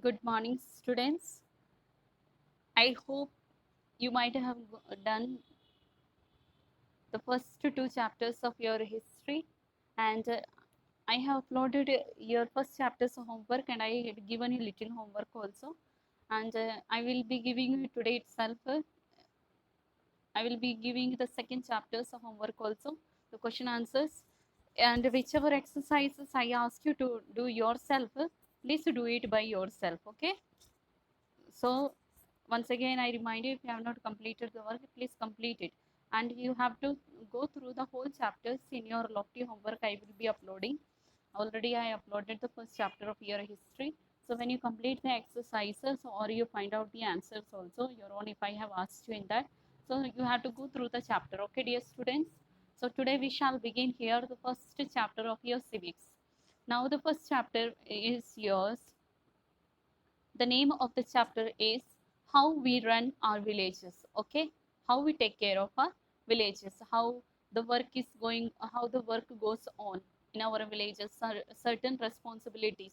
Good morning, students. I hope you might have done the first two chapters of your history, and I have uploaded your first chapter's homework, and I had given you little homework also. And I will be giving you today itself. I will be giving the second chapters of homework also, the question answers, and whichever exercises I ask you to do yourself, please do it by yourself. Okay. So once again, I remind you, if you have not completed the work, please complete it. And you have to go through the whole chapters in your lofty homework I will be uploading. Already I uploaded the first chapter of your history. So when you complete the exercises or you find out the answers also, your own if I have asked you in that. So you have to go through the chapter, okay, dear students? So today we shall begin here the first chapter of your civics. Now the first chapter is yours. The name of the chapter is how we run our villages. Okay, how we take care of our villages, how the work is going, how the work goes on in our villages, certain responsibilities.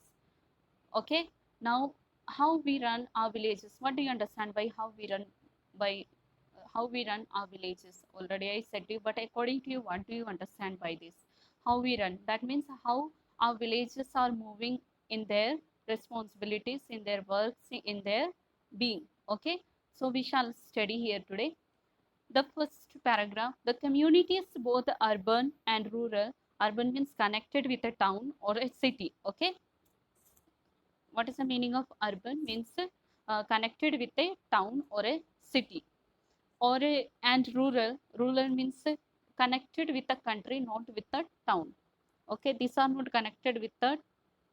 Okay, now how we run our villages, what do you understand by how we run, by how we run our villages? Already I said to you, but according to you, what do you understand by this? How we run, that means how our villages are moving in their responsibilities, in their works, in their being. Okay, so we shall study here today the first paragraph. The community is both urban and rural. Urban means connected with a town or a city. Okay, what is the meaning of urban? Means connected with a town or a city, or and rural means connected with the country, not with the town. Okay, these are not connected with the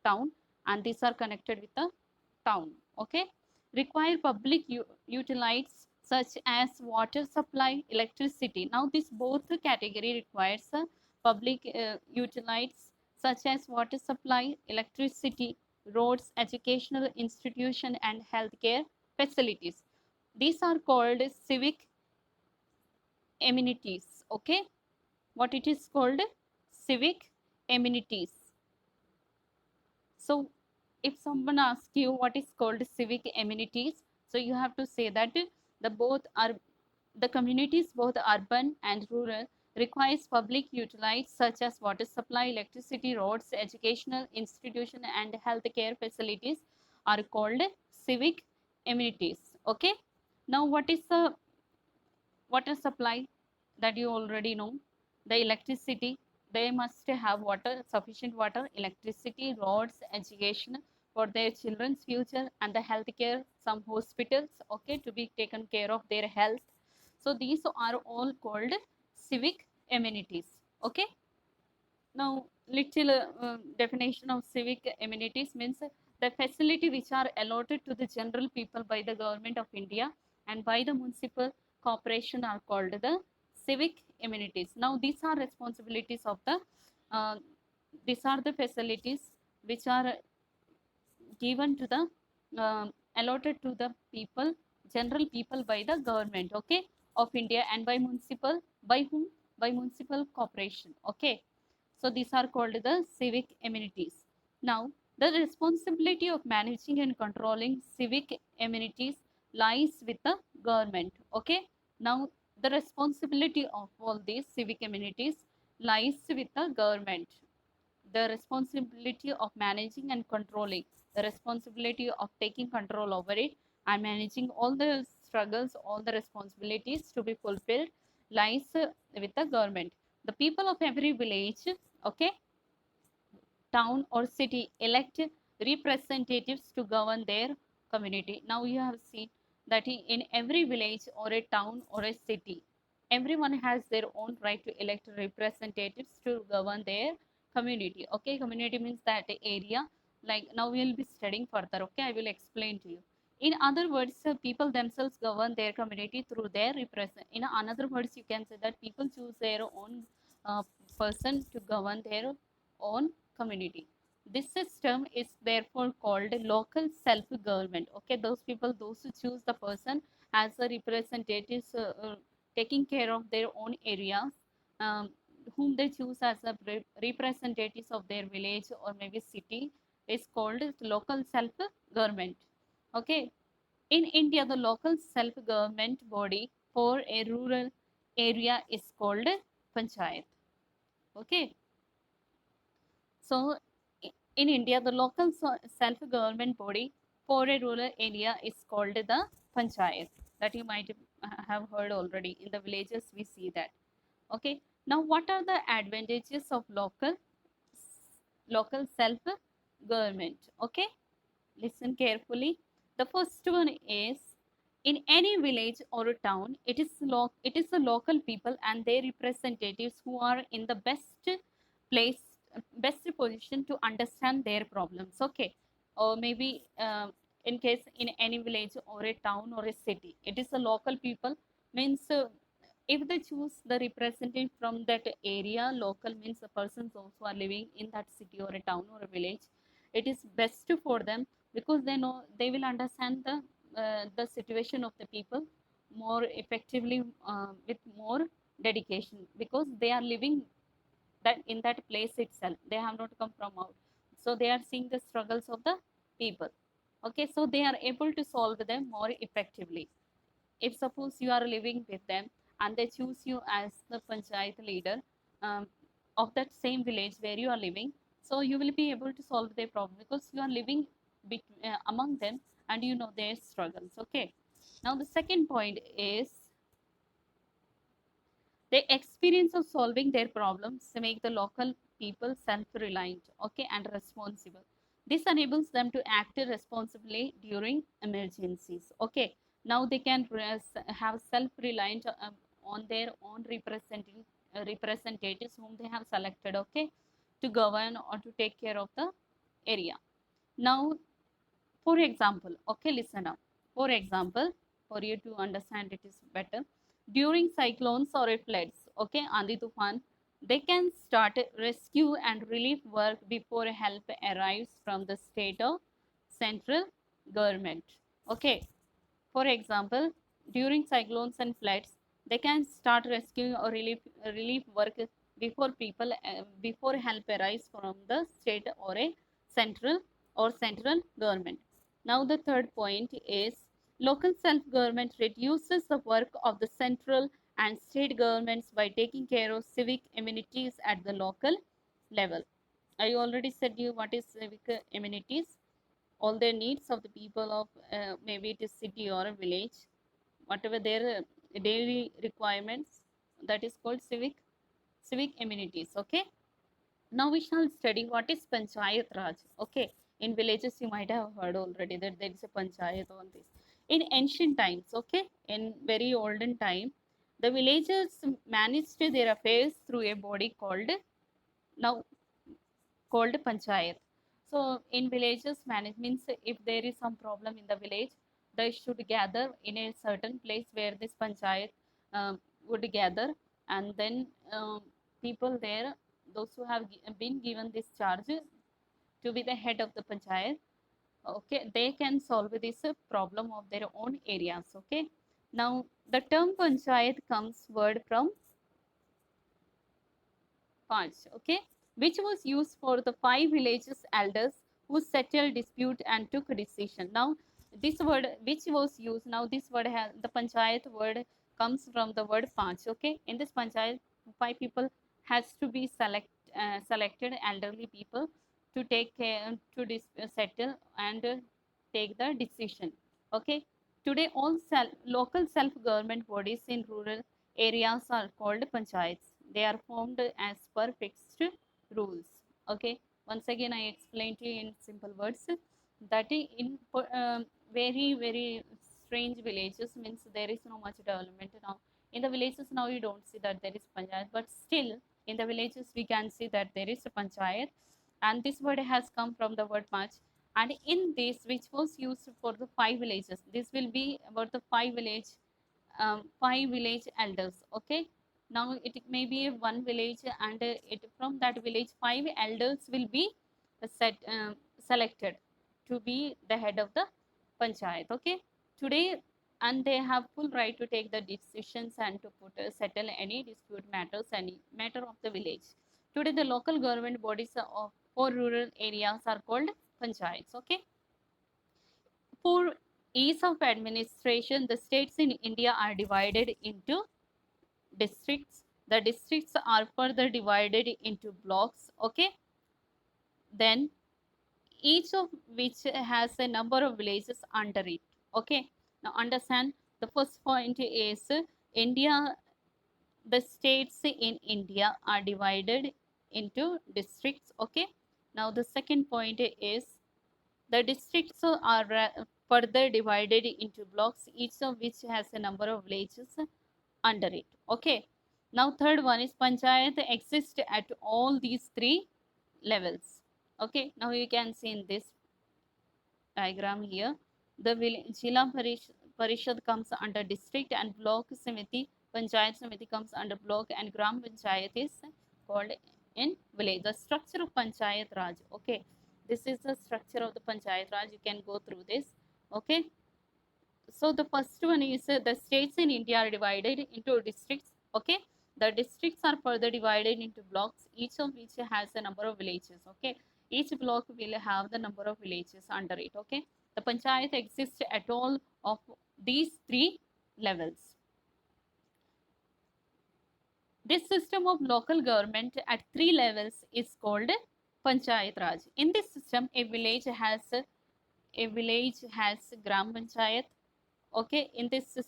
town, and these are connected with the town. Okay, require public utilities such as water supply, electricity. Now this both category requires public utilities such as water supply, electricity, roads, educational institution, and healthcare facilities. These are called civic amenities. Okay, what it is called? Civic amenities. So if someone asks you what is called civic amenities, so you have to say that the both are the communities, both urban and rural, requires public utilities such as water supply, electricity, roads, educational institution, and healthcare facilities are called civic amenities. Okay, now what is the water supply? That you already know. The electricity, they must have water, sufficient water, electricity, roads, education for their children's future, and the healthcare, some hospitals, okay, to be taken care of their health. So these are all called civic amenities. Okay, now little definition of civic amenities means the facility which are allotted to the general people by the government of India and by the municipal corporation are called the civic amenities. Now these are responsibilities of the uh, these are the facilities which are given to the allotted to the people, general people, by the government, okay, of India, and by municipal, by whom? By municipal corporation. Okay, so these are called the civic amenities. Now the responsibility of managing and controlling civic amenities lies with the government. Okay, now the responsibility of all these civic amenities lies with the government. The responsibility of managing and controlling, the responsibility of taking control over it and managing all the struggles, all the responsibilities to be fulfilled lies with the government. The people of every village, okay, town or city elect representatives to govern their community. Now you have seen that in every village or a town or a city, everyone has their own right to elect representatives to govern their community. Okay, community means that area. Like now we will be studying further. Okay, I will explain to you. In other words, people themselves govern their community through their represent. In other words, you can say that people choose their own uh, person to govern their own community. This system is therefore called local self-government. Okay, those people, those who choose the person as a representatives, taking care of their own areas, um, whom they choose as a representatives of their village or maybe city. is called local self-government. Okay. In India, the local self-government body for a rural area is called panchayat. Okay. So in India, the local self-government body for a rural area is called the panchayat. That you might have heard already. In the villages, we see that. Okay. Now, what are the advantages of local self government? Okay, listen carefully. The first one is, in any village or a town, it is the local people and their representatives who are in the place best position to understand their problems. Okay, or maybe in case in any village or a town or a city, it is the local people, means if they choose the representative from that area, local means the persons also are living in that city or a town or a village, it is best for them, because they know they will understand the situation of the people more effectively, with more dedication, because they are living that in that place itself, they have not come from out, so they are seeing the struggles of the people. Okay, so they are able to solve them more effectively. If suppose you are living with them and they choose you as the panchayat leader, um, of that same village where you are living, so you will be able to solve their problem because you are living among them and you know their struggles. Okay, now the second point is, the experience of solving their problems make the local people self-reliant, okay, and responsible. This enables them to act responsibly during emergencies. Okay, now they can have self-reliant on their own representatives whom they have selected. Okay, to govern or to take care of the area. Now, for example, okay, listen up. For example, for you to understand it is better, during cyclones or floods, okay, Andi Tufan, they can start rescue and relief work before help arrives from the state or central government. Okay, for example, during cyclones and floods, they can start rescue or relief work before help arrives from the state or a central government. Now the third point is, local self-government reduces the work of the central and state governments by taking care of civic amenities at the local level. I already said you what is civic amenities, all their needs of the people of maybe it is city or a village, whatever their daily requirements, that is called civic amenities. Okay, now we shall study what is panchayat raj. Okay, in villages you might have heard already that there is a panchayat on this. In ancient times, okay, in very olden time, the villagers managed their affairs through a body now called panchayat. So in villages management means, if there is some problem in the village, they should gather in a certain place where this panchayat would gather, and then people there, those who have been given this charge to be the head of the panchayat, okay, they can solve this problem of their own areas. Okay, now the term panchayat comes word from Panch, okay, which was used for the five villages elders who settled dispute and took a decision. Now, this word which was used, now this word has the panchayat word comes from the word Panch. Okay, in this panchayat, five people has to be selected elderly people to take care to settle and take the decision. Okay, today all local self government bodies in rural areas are called panchayats. They are formed as per fixed rules. Okay, once again I explain to you in simple words that in very strange villages, means there is no much development now. In the villages now you don't see that there is panchayat, but still in the villages we can see that there is a panchayat, and this word has come from the word panch. And in this, which was used for the five villages, this will be about the five village elders. Okay, now it may be one village, and it from that village five elders will be selected to be the head of the panchayat. Okay, today, and they have full right to take the decisions and to settle any dispute matters, any matter of the village. Today the local government bodies of for rural areas are called panchayats. Okay. For ease of administration, the states in India are divided into districts. The districts are further divided into blocks. Okay. Then each of which has a number of villages under it. Okay. Now understand, the first point is India, the states in India are divided into districts. Okay. Now the second point is the districts are further divided into blocks, each of which has a number of villages under it. Okay. Now third one is panchayat exists at all these three levels. Okay. Now you can see in this diagram here, the Jila Parishad comes under district and block Samiti, Panchayat Samiti comes under block and Gram Panchayat is called in village. The structure of Panchayat Raj. Okay. This is the structure of the Panchayat Raj. You can go through this. Okay. So the first one is the states in India are divided into districts. Okay. The districts are further divided into blocks, each of which has a number of villages. Okay. Each block will have the number of villages under it. Okay. The panchayat exists at all of these three levels. This system of local government at three levels is called Panchayat Raj. In this system, a village has Gram Panchayat. Okay, in this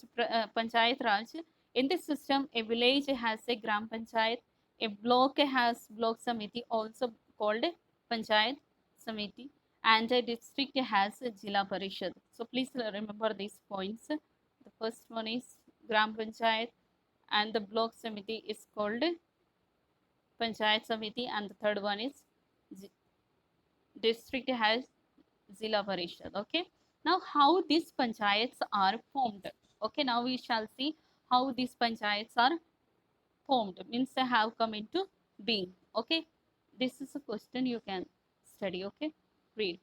Panchayat Raj, in this system, a village has a Gram Panchayat, a block has Block Samiti, also called Panchayat Samiti, and a district has a Jila Parishad. So please remember these points. The first one is Gram Panchayat, and the Block Samiti is called Panchayat Samiti, and the third one is district has Zilla Parishad. Okay. Now, how these panchayats are formed? Okay. Now we shall see how these panchayats are formed. Means they have come into being. Okay. This is a question you can study. Okay. Read.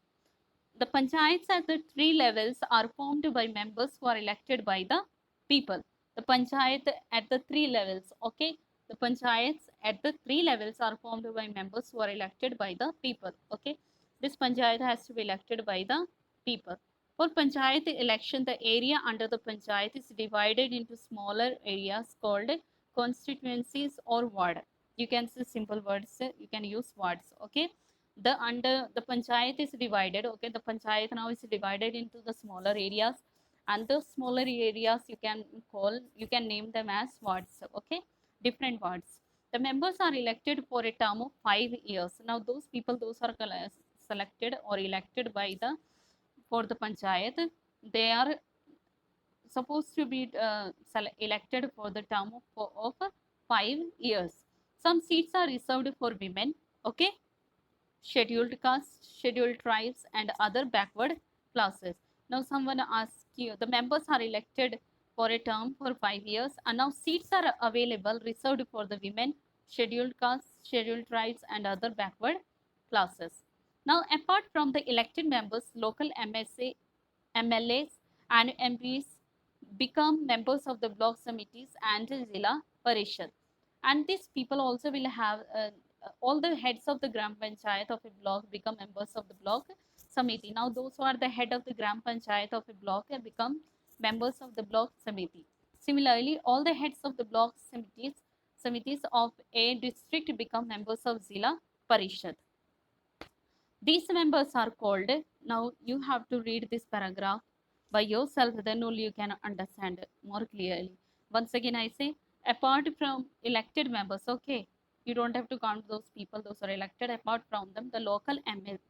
The panchayats at the three levels are formed by members who are elected by the people. The panchayat at the three levels. Okay. The panchayats at the three levels are formed by members who are elected by the people. Okay. This panchayat has to be elected by the people. For panchayat election, the area under the panchayat is divided into smaller areas called constituencies or ward. You can see simple words. You can use words. Okay. The panchayat is divided. Okay. The panchayat now is divided into the smaller areas, and the smaller areas you can name them as wards. Okay. Different wards. The members are elected for a term of 5 years. Now those people, those are selected or elected by the for the panchayat, they are supposed to be elected for the term of 5 years. Some seats are reserved for women. Okay. Scheduled castes, scheduled tribes, and other backward classes. Now someone asks you, the members are elected for a term for 5 years, and now seats are available reserved for the women, scheduled castes, scheduled tribes, and other backward classes. Now, apart from the elected members, local MLAs and MPs become members of the block committees and Zilla Parishad. And these people also will have all the heads of the Gram Panchayat of a block become members of the block Samiti. Now, those who are the head of the Gram Panchayat of a block become members of the block Samiti. Similarly, all the heads of the block samitis of a district become members of Zilla Parishad. These members are called, now you have to read this paragraph by yourself, then only you can understand more clearly. Once again, I say, apart from elected members, okay, you don't have to count those people, those are elected. Apart from them, the local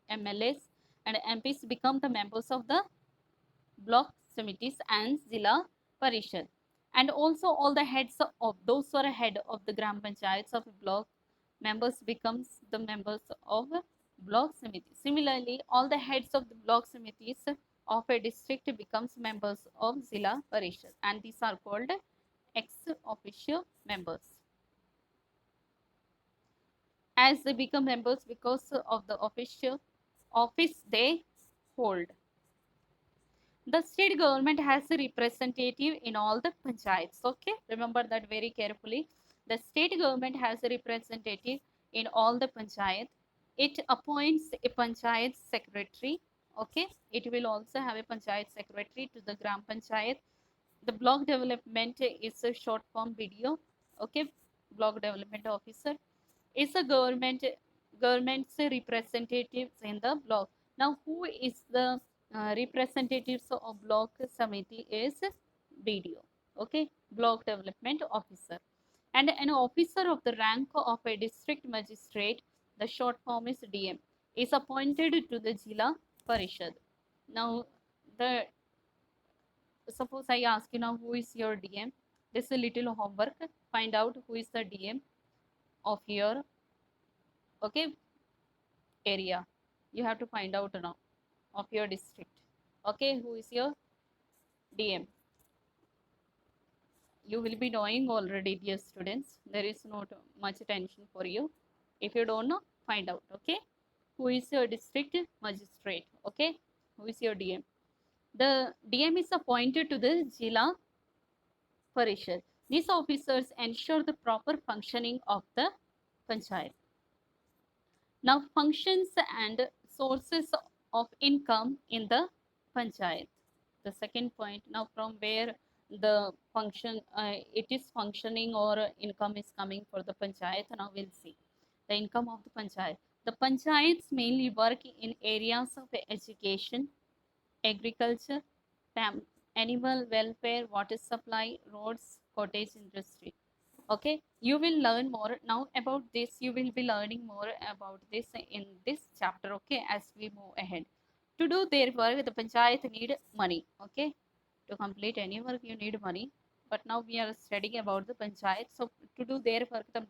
MLAs and MPs become the members of the block committees and Zilla Parishad. And also all the heads of those who are head of the Gram Panchayats of a block members becomes the members of block committee. Similarly, all the heads of the block committees of a district becomes members of Zilla Parishad, and these are called ex officio members, as they become members because of the official office they hold. The state government has a representative in all the panchayats. Okay, remember that very carefully. The state government has a representative in all the panchayat. it appoints a panchayat secretary. Okay, it will also have a panchayat secretary to the gram panchayat. The block development is a short form video. Okay, block development officer is a government's representatives in the block. Now, who is the representatives of block committee is BDO. Okay, block development officer, and an officer of the rank of a district magistrate, the short form is DM, is appointed to the Jila Parishad. Now, the suppose I ask you now, who is your DM? This is a little homework. Find out who is the DM of your, okay, area. You have to find out now of your district. Okay, who is your DM? You will be knowing already, dear students. There is not much tension for you. If you don't know, find out. Okay, who is your district magistrate? Okay, who is your DM? The DM is appointed to the Jila Parishad. These officers ensure the proper functioning of the panchayat. Now, functions and sources of income in the panchayat. The second point, now from where the function, it is functioning or income is coming for the panchayat, now we'll see. The income of the panchayat. The panchayats mainly work in areas of education, agriculture, animal welfare, water supply, roads, cottage industry. Okay, you will learn more now about this. You will be learning more about this in this chapter. Okay, as we move ahead. To do their work, the panchayat need money. Okay, to complete any work, you need money. But now we are studying about the panchayat. So to do their work, the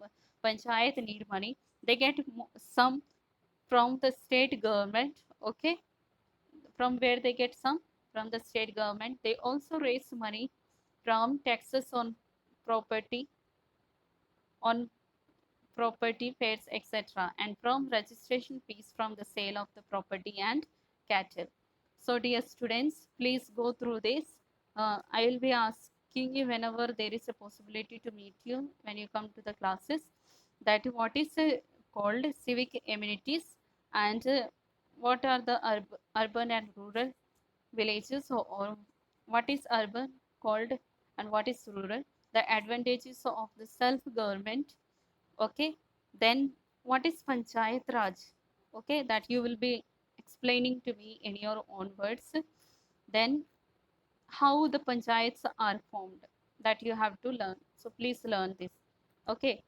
panchayat need money. They get some from the state government. Okay, from where they get some from the state government. They also raise money from taxes property on property fares, etc., and from registration fees from the sale of the property and cattle. So, dear students, please go through this. I will be asking you whenever there is a possibility to meet you when you come to the classes, that what is called civic amenities, and what are the urban and rural villages, or what is urban called and what is rural, the advantages of the self government. Okay, then what is panchayat raj? Okay, that you will be explaining to me in your own words. Then how the panchayats are formed, that you have to learn, so please learn this. Okay,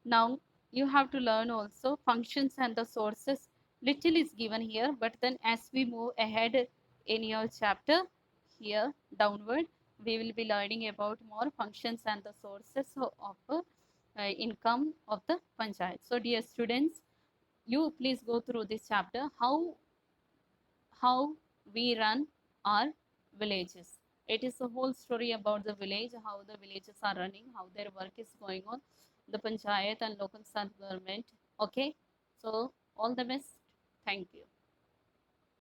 now you have to learn also functions and the sources. Little is given here, but then as we move ahead in your chapter here downward, we will be learning about more functions and the sources of income of the panchayat. So dear students, you please go through this chapter, how we run our villages. It is a whole story about the village, how the villages are running, how their work is going on, the panchayat and local self government. Okay, so all the best. Thank you.